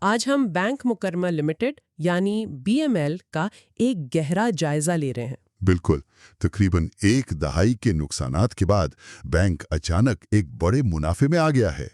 آج ہم بینک مکرمہ لمیٹڈ یعنی BML کا ایک گہرا جائزہ لے رہے ہیں۔ بالکل، تقریباً ایک دہائی کے نقصانات کے بعد بینک اچانک ایک بڑے منافع میں آ گیا ہے۔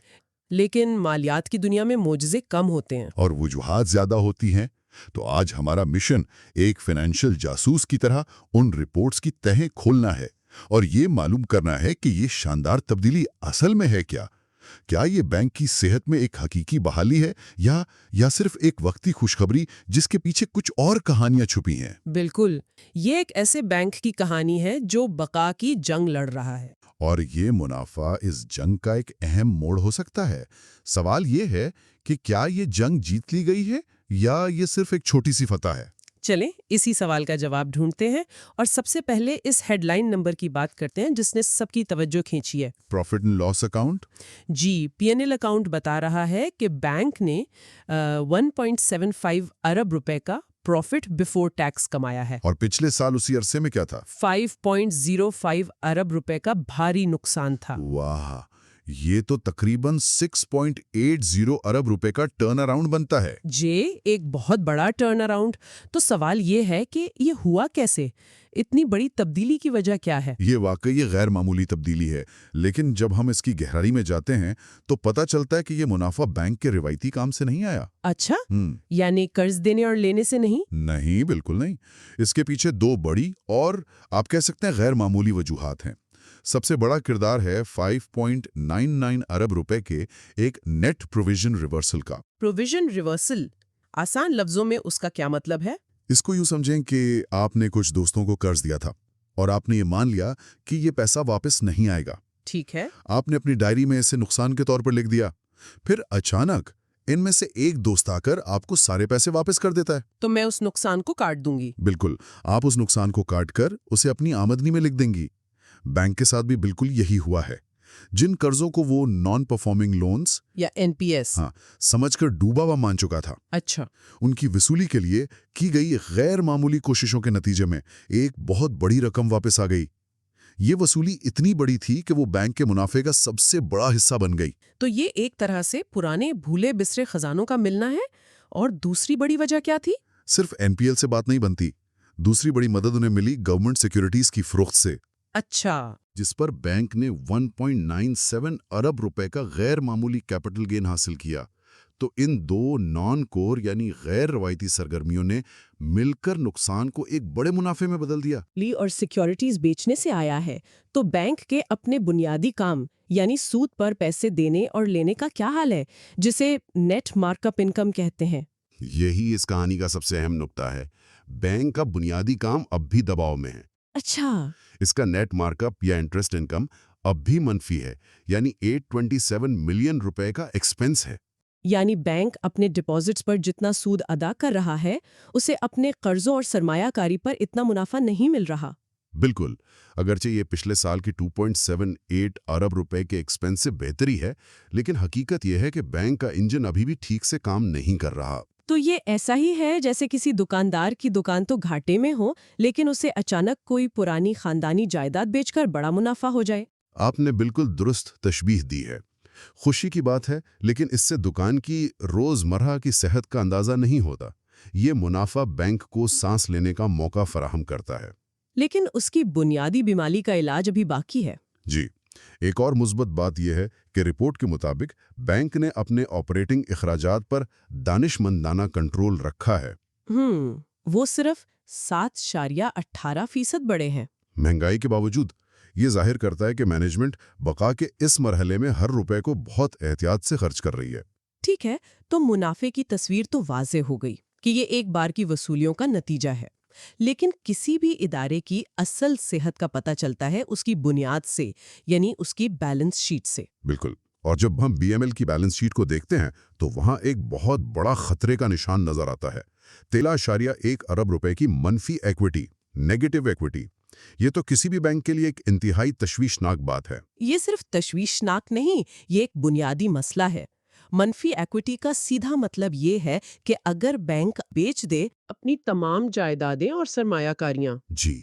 لیکن مالیات کی دنیا میں معجزے کم ہوتے ہیں۔ اور وجوہات زیادہ ہوتی ہیں۔ تو آج ہمارا مشن ایک فائنینشیل جاسوس کی طرح ان رپورٹس کی تہیں کھولنا ہے اور یہ معلوم کرنا ہے کہ یہ شاندار تبدیلی اصل میں ہے کیا یہ بینک کی صحت میں ایک حقیقی بحالی ہے یا صرف ایک وقتی خوشخبری جس کے پیچھے کچھ اور کہانیاں چھپی ہیں۔ بالکل، یہ ایک ایسے بینک کی کہانی ہے جو بقا کی جنگ لڑ رہا ہے۔ اور یہ منافع اس جنگ کا ایک اہم موڑ ہو سکتا ہے۔ سوال یہ ہے کہ کیا یہ جنگ جیت لی گئی ہے یا یہ صرف ایک چھوٹی سی فتح ہے؟ چلیں اسی سوال کا جواب ڈھونڈتے ہیں اور سب سے پہلے اس ہیڈ لائن نمبر کی بات کرتے ہیں جس نے سب کی توجہ کھینچی ہے۔ Profit and loss account? جی، PNL اکاؤنٹ بتا رہا ہے کہ بینک نے 1.75 ارب روپے کا پروفٹ بیفور ٹیکس کمایا ہے۔ اور پچھلے سال اسی عرصے میں کیا تھا؟ 5.05 ارب روپے کا بھاری نقصان تھا۔ واہ، یہ تو تقریباً 6.80 ارب روپے کا ٹرن اراؤنڈ بنتا ہے۔ جی، ایک بہت بڑا ٹرن اراؤنڈ۔ تو سوال یہ ہے کہ یہ ہوا کیسے؟ اتنی بڑی تبدیلی کی وجہ کیا ہے؟ یہ واقعی غیر معمولی تبدیلی ہے، لیکن جب ہم اس کی گہرائی میں جاتے ہیں تو پتہ چلتا ہے کہ یہ منافع بینک کے روایتی کام سے نہیں آیا۔ اچھا، یعنی قرض دینے اور لینے سے نہیں؟ نہیں، بالکل نہیں۔ اس کے پیچھے دو بڑی اور آپ کہہ سکتے ہیں غیر معمولی وجوہات ہیں۔ سب سے بڑا کردار ہے 5.99 ارب روپے کے ایک نیٹ پروویژن ریورسل کا۔ پروویژن ریورسل، آسان لفظوں میں اس کا کیا مطلب ہے؟ اس کو یوں سمجھیں کہ آپ نے کچھ دوستوں کو قرض دیا تھا اور آپ نے یہ مان لیا کہ یہ پیسہ واپس نہیں آئے گا۔ ٹھیک ہے۔ آپ نے اپنی ڈائری میں اسے نقصان کے طور پر لکھ دیا۔ پھر اچانک ان میں سے ایک دوست آ کر آپ کو سارے پیسے واپس کر دیتا ہے۔ تو میں اس نقصان کو کاٹ دوں گی؟ بالکل، آپ اس نقصان کو کاٹ کر اسے اپنی آمدنی میں لکھ دیں گی۔ بینک کے ساتھ بھی بالکل یہی ہوا ہے۔ جن قرضوں کو وہ نان پرفارمنگ لونز یا NPS سمجھ کر ڈوبا ہوا مان چکا تھا، اچھا، ان کی وصولی کے لیے کی گئی غیر معمولی کوششوں کے نتیجے میں ایک بہت بڑی رقم واپس آ گئی۔ یہ وصولی اتنی بڑی تھی کہ وہ بینک کے منافع کا سب سے بڑا حصہ بن گئی۔ تو یہ ایک طرح سے پرانے بھولے بسرے خزانوں کا ملنا ہے۔ اور دوسری بڑی وجہ کیا تھی؟ صرف NPL سے بات نہیں بنتی۔ دوسری بڑی مدد انہیں ملی گورنمنٹ سیکیورٹیز کی فروخت سے، اچھا، جس پر بینک نے 1.97 ارب روپے کا غیر معمولی کیپٹل گین حاصل کیا۔ تو ان دو نان کور یعنی غیر روایتی سرگرمیوں نے مل کر نقصان کو ایک بڑے منافع میں بدل دیا۔ اور سیکیورٹیز بیچنے سے آیا ہے۔ تو بینک کے اپنے بنیادی کام یعنی سود پر پیسے دینے اور لینے کا کیا حال ہے، جسے نیٹ مارک اپ انکم کہتے ہیں؟ یہی اس کہانی کا سب سے اہم نقطہ ہے۔ بینک کا بنیادی کام اب بھی دباؤ میں ہے۔ اچھا، اس کا نیٹ مارک اپ یا انٹرسٹ انکم اب بھی منفی ہے، یعنی 827 ملین روپے کا ایکسپنس ہے۔ یعنی بینک اپنے ڈپازٹس پر جتنا سود ادا کر رہا ہے اسے اپنے قرضوں اور سرمایہ کاری پر اتنا منافع نہیں مل رہا۔ بالکل، اگرچہ یہ پچھلے سال کی 2.78 ارب روپے کے ایکسپنس سے بہتری ہے، لیکن حقیقت یہ ہے کہ بینک کا انجن ابھی بھی ٹھیک سے کام نہیں کر رہا۔ تو یہ ایسا ہی ہے جیسے کسی دکاندار کی دکان تو گھاٹے میں ہو لیکن اسے اچانک کوئی پرانی خاندانی جائیداد بیچ کر بڑا منافع ہو جائے۔ آپ نے بالکل درست تشبیہ دی ہے۔ خوشی کی بات ہے، لیکن اس سے دکان کی روزمرہ کی صحت کا اندازہ نہیں ہوتا۔ یہ منافع بینک کو سانس لینے کا موقع فراہم کرتا ہے، لیکن اس کی بنیادی بیماری کا علاج ابھی باقی ہے۔ جی، ایک اور مثبت بات یہ ہے کہ رپورٹ کے مطابق بینک نے اپنے آپریٹنگ اخراجات پر دانشمندانہ کنٹرول رکھا ہے۔ وہ صرف 7.18% بڑے ہیں۔ مہنگائی کے باوجود یہ ظاہر کرتا ہے کہ مینجمنٹ بقا کے اس مرحلے میں ہر روپے کو بہت احتیاط سے خرچ کر رہی ہے۔ ٹھیک ہے، تو منافع کی تصویر تو واضح ہو گئی کہ یہ ایک بار کی وصولیوں کا نتیجہ ہے، لیکن کسی بھی ادارے کی اصل صحت کا پتہ چلتا ہے اس کی بنیاد سے، یعنی اس کی بیلنس شیٹ سے۔ بالکل، اور جب ہم BML کی بیلنس شیٹ کو دیکھتے ہیں تو وہاں ایک بہت بڑا خطرے کا نشان نظر آتا ہے۔ 13.1 ارب روپے کی منفی ایکوٹی، نیگیٹو ایکوٹی۔ یہ تو کسی بھی بینک کے لیے ایک انتہائی تشویشناک بات ہے۔ یہ صرف تشویشناک نہیں، یہ ایک بنیادی مسئلہ ہے۔ منفی ایکوٹی کا سیدھا مطلب یہ ہے کہ اگر بینک بیچ دے اپنی تمام جائیدادیں اور سرمایہ کاریاں، جی،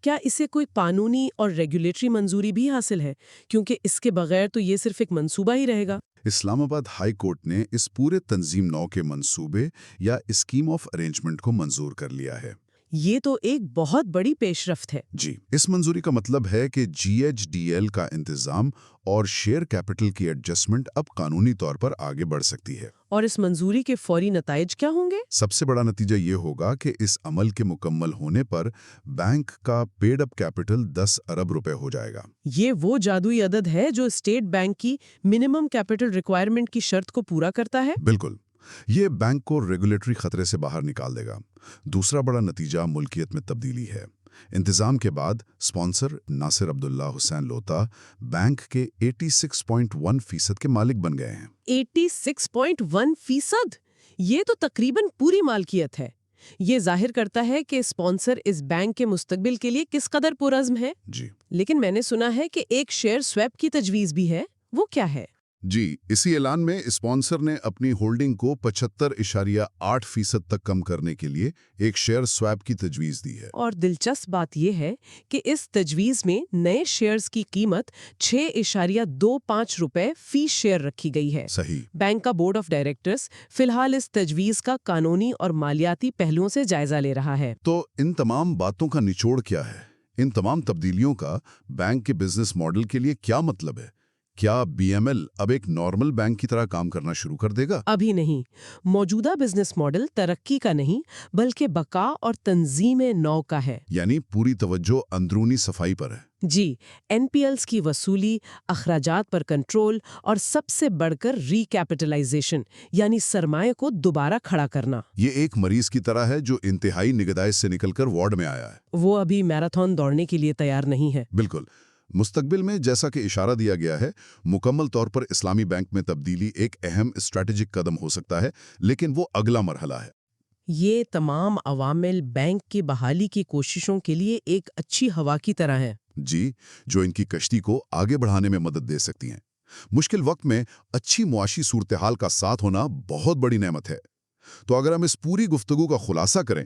کیا اسے کوئی قانونی اور ریگولیٹری منظوری بھی حاصل ہے؟ کیونکہ اس کے بغیر تو یہ صرف ایک منصوبہ ہی رہے گا۔ اسلام آباد ہائی کورٹ نے اس پورے تنظیم نو کے منصوبے یا اسکیم آف ارینجمنٹ کو منظور کر لیا ہے۔ یہ تو ایک بہت بڑی پیش رفت ہے۔ جی، اس منظوری کا مطلب ہے کہ جی ایچ ڈی ایل کا انتظام اور شیئر کیپٹل کی ایڈجسٹمنٹ اب قانونی طور پر آگے بڑھ سکتی ہے۔ اور اس منظوری کے فوری نتائج کیا ہوں گے؟ سب سے بڑا نتیجہ یہ ہوگا کہ اس عمل کے مکمل ہونے پر بینک کا پیڈ اپ کیپٹل 10 ارب روپے ہو جائے گا۔ یہ وہ جادوئی عدد ہے جو اسٹیٹ بینک کی منیمم کیپٹل ریکوائرمنٹ کی شرط کو پورا کرتا ہے۔ بالکل، یہ بینک کو ریگولیٹری خطرے سے باہر نکال دے گا۔ دوسرا بڑا نتیجہ ملکیت میں تبدیلی ہے۔ انتظام کے بعد اسپانسر ناصر عبداللہ حسین لوتا بینک کے 86.1% کے مالک بن گئے ہیں۔ 86.1%؟ یہ تو تقریباً پوری مالکیت ہے۔ یہ ظاہر کرتا ہے کہ اسپانسر اس بینک کے مستقبل کے لیے کس قدر پرعزم ہے۔ جی لیکن میں نے سنا ہے کہ ایک شیئر سویپ کی تجویز بھی ہے، وہ کیا ہے؟ جی، اسی اعلان میں اسپانسر نے اپنی ہولڈنگ کو 75.8% تک کم کرنے کے لیے ایک شیئر سویپ کی تجویز دی ہے۔ اور دلچسپ بات یہ ہے کہ اس تجویز میں نئے شیئرز کی قیمت 6.25 روپے فی شیئر رکھی گئی ہے۔ صحیح۔ بینک کا بورڈ آف ڈائریکٹرز فی الحال اس تجویز کا قانونی اور مالیاتی پہلوؤں سے جائزہ لے رہا ہے۔ تو ان تمام باتوں کا نچوڑ کیا ہے؟ ان تمام تبدیلیوں کا بینک کے بزنس ماڈل کے لیے کیا مطلب ہے؟ کیا بی ایم ایل اب ایک نارمل بینک کی طرح کام کرنا شروع کر دے گا؟ ابھی نہیں۔ موجودہ بزنس ماڈل ترقی کا نہیں بلکہ بقا اور تنظیم نو کا ہے۔ یعنی پوری توجہ اندرونی صفائی پر ہے۔ جی، این پی ایلز کی وصولی، اخراجات پر کنٹرول اور سب سے بڑھ کر ری کیپٹلائزیشن یعنی سرمایہ کو دوبارہ کھڑا کرنا۔ یہ ایک مریض کی طرح ہے جو انتہائی نگہداشت سے نکل کر وارڈ میں آیا ہے۔ وہ ابھی میراتھن دوڑنے کے لیے تیار نہیں ہے۔ بالکل۔ مستقبل میں جیسا کہ اشارہ دیا گیا ہے، مکمل طور پر اسلامی بینک میں تبدیلی ایک اہم اسٹریٹجک قدم ہو سکتا ہے، لیکن وہ اگلا مرحلہ ہے۔ یہ تمام عوامل بینک کی بحالی کی کوششوں کے لیے ایک اچھی ہوا کی طرح ہیں۔ جی، جو ان کی کشتی کو آگے بڑھانے میں مدد دے سکتی ہیں۔ مشکل وقت میں اچھی معاشی صورتحال کا ساتھ ہونا بہت بڑی نعمت ہے۔ تو اگر ہم اس پوری گفتگو کا خلاصہ کریں،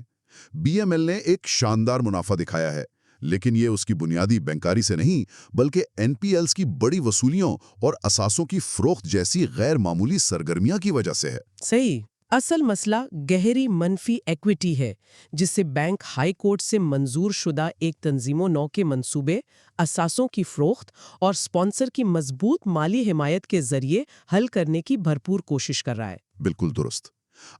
بی ایم ایل نے ایک شاندار منافع دکھایا ہے، لیکن یہ اس کی بنیادی بینکاری سے نہیں بلکہ این پی ایلز کی بڑی وصولیوں اور اثاثوں کی فروخت جیسی غیر معمولی سرگرمیاں کی وجہ سے ہے۔ صحیح۔ اصل مسئلہ گہری منفی ایکویٹی ہے جس سے بینک ہائی کورٹ سے منظور شدہ ایک تنظیم نو کے منصوبے، اثاثوں کی فروخت اور اسپانسر کی مضبوط مالی حمایت کے ذریعے حل کرنے کی بھرپور کوشش کر رہا ہے۔ بالکل درست۔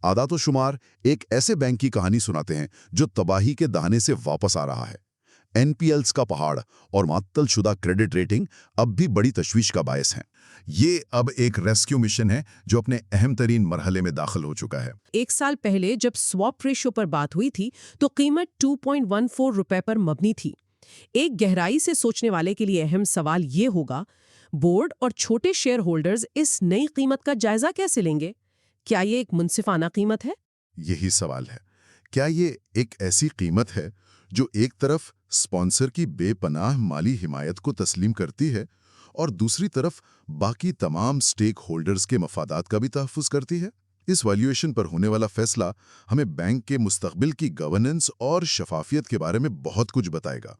اعداد و شمار ایک ایسے بینک کی کہانی سناتے ہیں جو تباہی کے دہانے سے واپس آ رہا ہے۔ این پی ایلز کا پہاڑ اور معطل شدہ کریڈٹ ریٹنگ اب بھی بڑی تشویش کا باعث ہیں۔ یہ اب ایک ریسکیو مشن ہے جو اپنے اہم ترین مرحلے میں داخل ہو چکا ہے۔ ایک سال پہلے جب سواپ ریشو پر بات ہوئی تھی تو قیمت 2.14 روپے پر مبنی تھی۔ ایک گہرائی سے سوچنے والے کے لیے اہم سوال یہ ہوگا، بورڈ اور چھوٹے شیئر ہولڈرز اس نئی قیمت کا جائزہ کیسے لیں گے؟ کیا یہ ایک منصفانہ قیمت ہے؟ یہی سوال ہے۔ کیا یہ ایک ایسی قیمت ہے جو ایک طرف اسپانسر کی بے پناہ مالی حمایت کو تسلیم کرتی ہے اور دوسری طرف باقی تمام سٹیک ہولڈرز کے مفادات کا بھی تحفظ کرتی ہے؟ اس ویلیویشن پر ہونے والا فیصلہ ہمیں بینک کے مستقبل کی گورننس اور شفافیت کے بارے میں بہت کچھ بتائے گا۔